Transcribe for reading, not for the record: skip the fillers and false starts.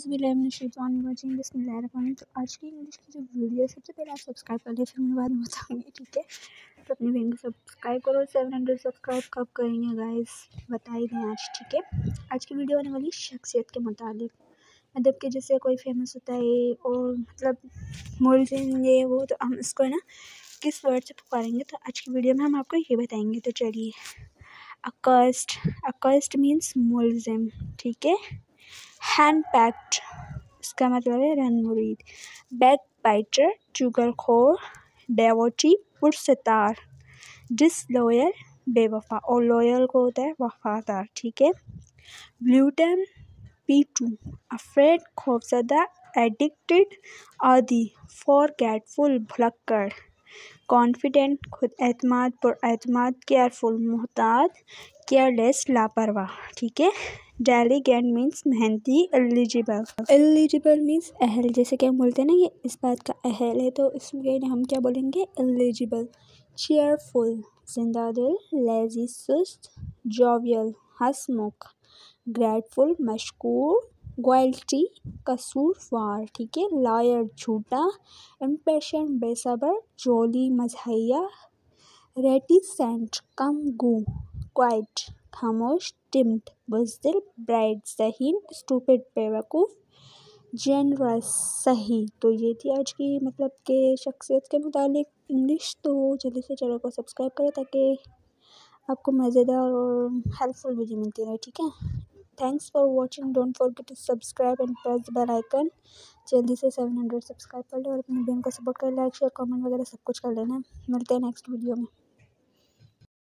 बिस्मिल्लाहिर्रहमानिर्रहीम। तो आज की इंग्लिश की जो वीडियो है सबसे पहले आप सब्सक्राइब कर लिया, फिर मैं बाद में बताऊँगी, ठीक है। तो अपनी बहन को सब्सक्राइब करो। 700 सब्सक्राइब कब करेंगे गाइस, बता ही दें आज, ठीक है। आज की वीडियो होने वाली शख्सियत के मुतालिक, मतलब कि जैसे कोई फेमस होता है और मतलब मोल्डिंग ये वो, तो हम इसको है ना किस वर्ड से पुकारेंगे, तो आज की वीडियो में हम आपको ये बताएंगे। तो चलिए, अकस्ट मीन्स मोल्डिंग, ठीक है। हैंड पैक्ड, इसका मतलब है रन मुरीद। बैक बाइटर, चुगलखोर। डेवोटी, पुरस्तार। डिसलॉयल, बेवफा, और लॉयल को होता है वफादार, ठीक है। ग्लूटन, पीटू। अफ्रेड, खौफजदा। एडिक्टेड, आदि। फॉरगेटफुल, भुलक्कड़। कॉन्फिडेंट, खुद एतमाद, पुरएतमाद। केयरफुल, मोहतात। केयरलेस, लापरवाह, ठीक है। डेलीगेंट मीन्स मेहनती। एलिजिबल मीन्स अहल, जैसे कि हम बोलते हैं ना ये इस बात का अहल है, तो इसमें हम क्या बोलेंगे, एलिजिबल। चीयरफुल, जिंदा दिल। लेजी, सुस्त। जॉवियल, हंसमुख। ग्रेटफुल, मशकूर। ग्वालिटी, कसूरवार, ठीक है। लायर, झूठा। इम्पेशेंट, बेसब्र। जोली, मज़हिया। रेटिसेंट, कम गू। क्वाइट, खामोश। टिम्ड, बुज़दिल। ब्राइट, ज़हीन। स्टूपिड, बेवकूफ़। जेनरस, सही। तो ये थी आज की मतलब के शख्सियत के मुतालिक इंग्लिश। तो जल्दी से चैनल को सब्सक्राइब करें ताकि आपको मज़ेदार और हेल्पफुल वीडियो मिलती रहे, ठीक है। Thanks for watching. Don't forget to subscribe and press the bell icon. जल्दी से 700 सब्सक्राइब कर लो और अपनी बहन को सपोर्ट कर, लाइक शेयर कमेंट वगैरह सब कुछ कर लेना। मिलते हैं नेक्स्ट वीडियो में।